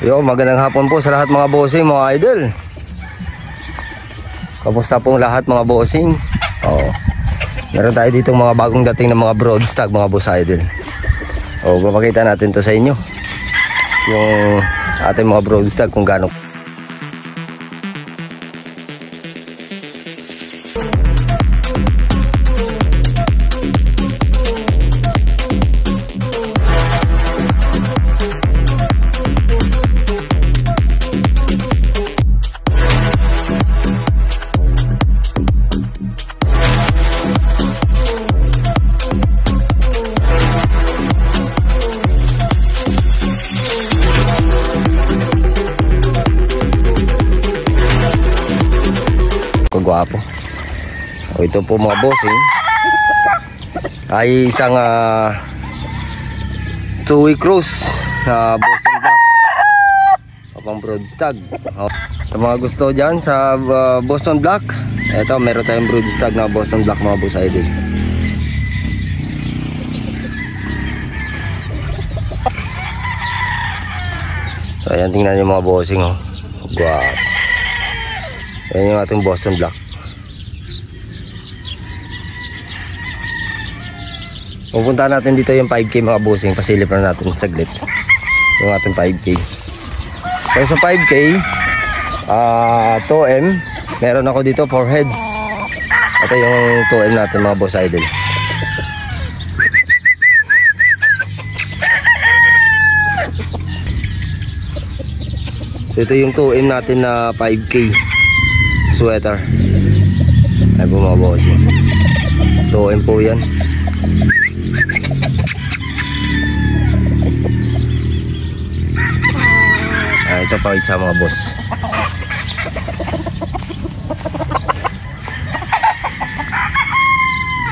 Yo, magandang hapon po sa lahat mga bossing, mga idol. Kamusta pong lahat mga bossing? Meron tayo dito mga bagong dating ng mga broadstock mga boss idol. Papakita natin to sa inyo. Yung ating mga broadstock kung gaano. Gwapo. Ito po mga bossing ay isang 2-week cruise na Boston Black pang broadstag. Sa mga gusto dyan sa Boston Black, eto meron tayong broadstag na Boston Black mga boss idol. So ayan, tingnan nyo mga bossing, gwapo. Yan yung ating Boston Black. Pupunta natin dito yung 5K mga bossing. Pasilip na natin saglit yung ating 5K. So sa 5K 2M, meron ako dito 4 heads. Ito yung 2M natin mga boss idol. So ito yung 2M natin na 5K sweater. Ay po mga boss, 2M po yan. Ito pa isa mga boss.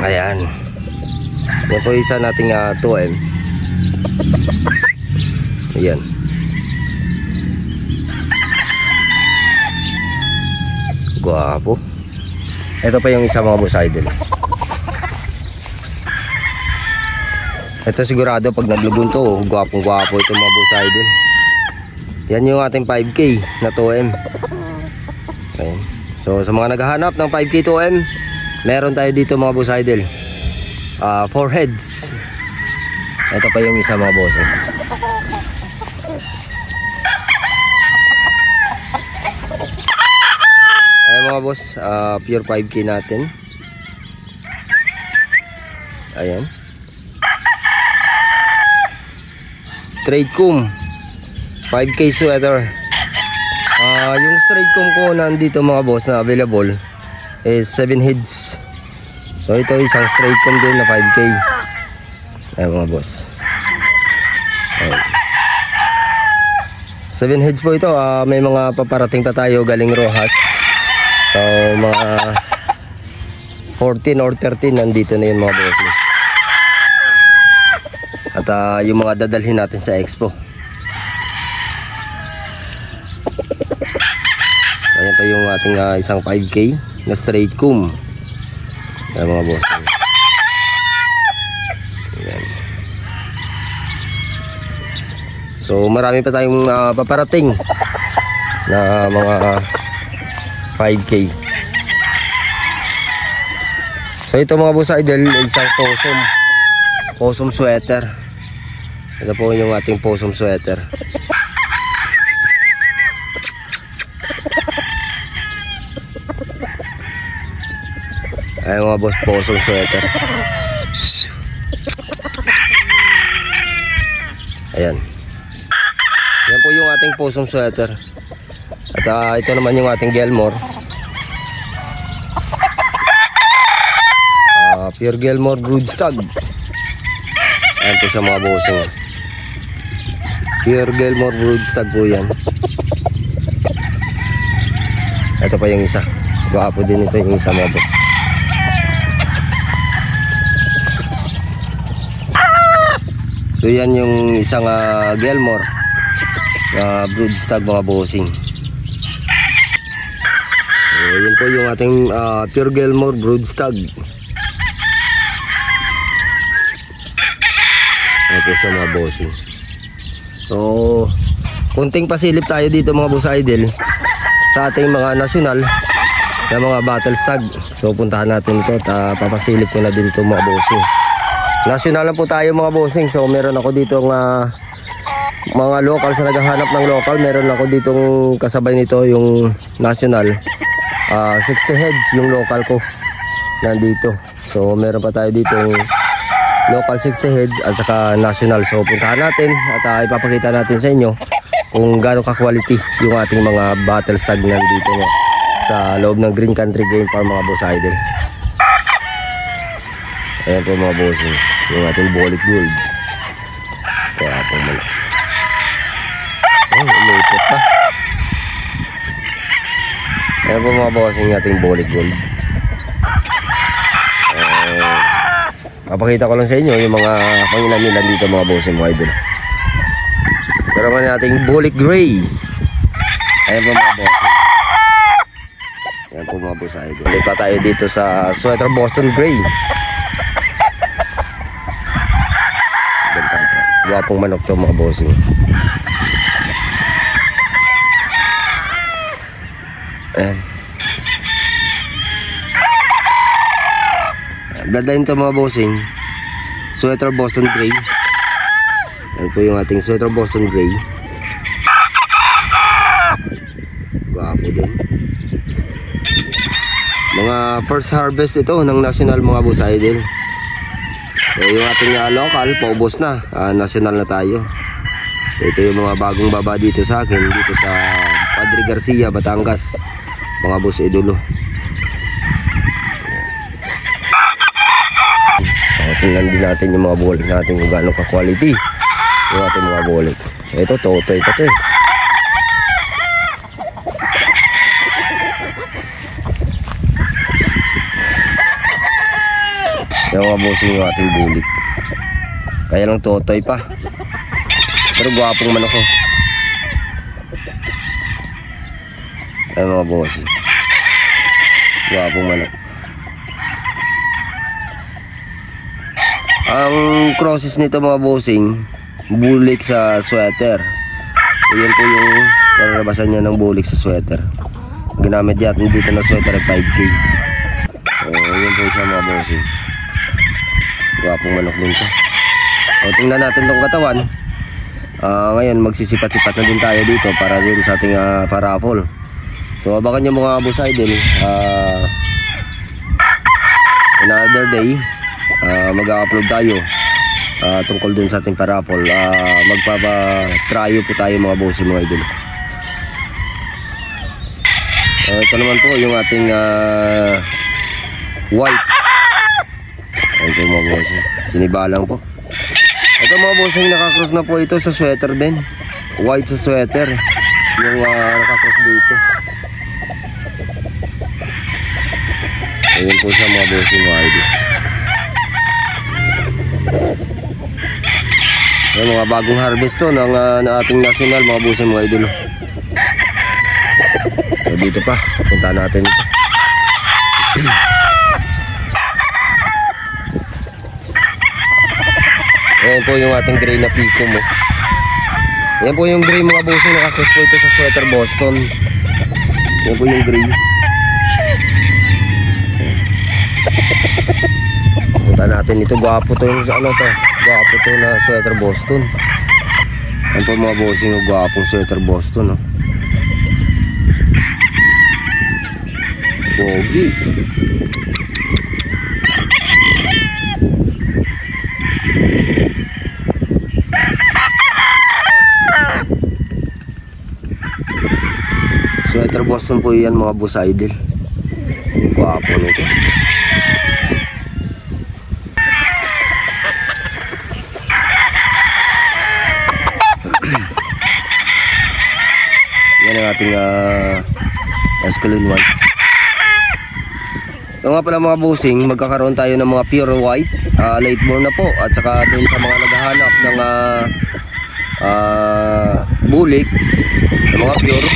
Ayan, yan po isa nating 2M. Ayan. Gwapo. Ito pa yung isa mga boss idol. Ito sigurado pag naglubon to, gwapong gwapo ito mga boss idol. Yan yung ating 5K na 2M. Okay. So sa mga naghahanap ng 5K 2M, meron tayo dito mga boss idol 4 heads. Ito pa yung isa mga boss. Mga boss, pure 5K natin. Ayan, straight comb 5K sweater. Yung straight comb ko nandito mga boss na available is 7 heads. So ito isang straight comb din na 5K. Ayan mga boss. Ayan. 7 heads po ito. May mga paparating pa tayo galing Rojas. So mga 14 or 13 nandito na yun mga boss. At yung mga dadalhin natin sa expo. Ayan pa yung ating isang 5K na straight comb. Ayan mga boss. Ayan. So marami pa tayong paparating na mga 5K. So ito mga boss idol, isang possum sweater. Ito po yung ating possum sweater. Ay mga boss, possum sweater. Ayan. Yan po yung ating possum sweater. At ito naman yung ating Gelmore. Pure Gelmore broodstag. Ayan po siya mga bossing. Pure Gelmore broodstag po yan. Ito pa yung isa. Gwapo din ito yung isa mga boss. So yan yung isang Gelmore broodstag mga bossing. Yun po yung ating Pure Gelmore broodstag. Ito siya mga bossing. So kunting pasilip tayo dito mga boss idol sa ating mga nasyonal na mga battle stag. So puntahan natin ito at papasilip ko na din ito mga bossing. Nasyonal lang po tayo mga bossing. So meron ako dito mga local sa naghahanap ng local. Meron ako ditong kasabay nito yung national 60 heads yung local ko nandito. So meron pa tayo ditong local 60 heads at saka national. So puntahan natin at ipapakita natin sa inyo kung gaano ka-quality yung ating mga battle stag nandito sa loob ng Green Country Game Farm mga boss idol. Ayan po mga bossing, yung ating Bolic Gold. Kaya po malas. Umipot pa. Ayan po mga bossing yung ating Bolic Gold. Papakita ko lang sa inyo yung mga pangilan-ilan dito mga bossing mga idol. Pero naman nating Bolic Gray. Ayan po mga bossing. Ayan po mga boss idol. Ulit pa tayo dito sa Sweater Boston Gray. Wapong manok to mga bossing. Ayan. Bloodline to mga bossing. Sweater Boston Gray. Ayan po yung ating Sweater Boston Gray. Wapo din. Mga first harvest ito ng national mga boss idol. So yung ating local paubos na, national na tayo. So ito yung mga bagong baba dito sa akin, dito sa Padre Garcia, Batangas mga boss idolo. Tingnan din natin yung mga bolik natin kung gaano ka-quality yung ating mga bolik. Ito, totoy pa to eh. Yung mga bossing yung ating bolik. Kaya lang totoy pa. Pero gwapong manok ko. Ayan mga bossing. Gwapong manok. Ang crosses nito mga bossing, bulik sa sweater. So yan po yung nalalabasan niya ng bulik sa sweater. Ginamit natin dito na sweater ay 5K. So yun po siya mga bossing. Wapong manok din siya. So tingnan natin tong katawan. Ngayon magsisipat-sipat na din tayo dito para din sa ating paraffle. So abangan nyo mga boss idol, another day mag-upload tayo tungkol dun sa ating paraffle. Magpapa-tryo po tayo mga boss mga idol. Ito naman po yung ating white. Ito mga boss, sinibalang po. Ito mga boss, nakakross na po ito sa sweater din. White sa sweater yung nakakross dito. Ayun po siya mga boss mga idol. Yung mga bagong harvest to ng ating national mga busa mga idol. So dito pa, punta natin ito. Ayan po yung ating gray na pico mo. Ayan po yung gray mga busa, nakakross po ito sa sweater Boston. Ayan po yung gray. Punta natin ito, gwapo to yung ano to. Gwapo to na sweater Boston. Ayan po mga bossing, gwapong sweater Boston, no? Pogi. Sweater Boston po yan mga boss idol. Gwapo nito. Yan ang ating Escalon white. So nga pala mga bossing, magkakaroon tayo ng mga pure white, late born na po. At saka din sa mga naghahanap ng bulik, ng mga pure,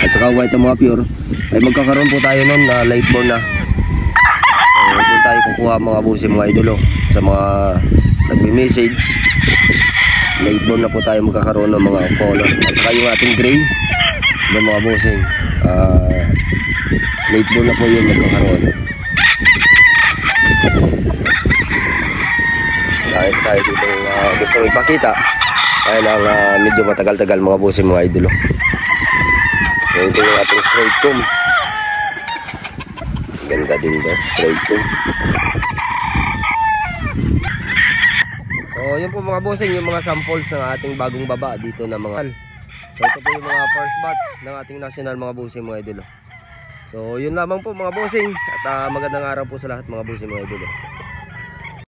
at saka white ng mga pure, ay magkakaroon po tayo nun na late born na. Doon tayo kukuha mga bossing mga idolo sa mga nagme-message. late born na po tayo magkakaroon ng mga color. At saka yung ating gray ng mga bossing, late born na po yun magkakaroon. Dahil tayo dito gusto ipakita, kaya lang medyo matagal-tagal mga bossing, mga idolo. So ito yung ating straight comb. Ganda din daw, straight comb. So yun po mga bossing, yung mga samples ng ating bagong baba dito na mga. So ito po yung mga first batch ng ating national mga bossing, mga idolo. So yun lamang po mga bossing, at magandang araw po sa lahat mga bossing, mga idolo.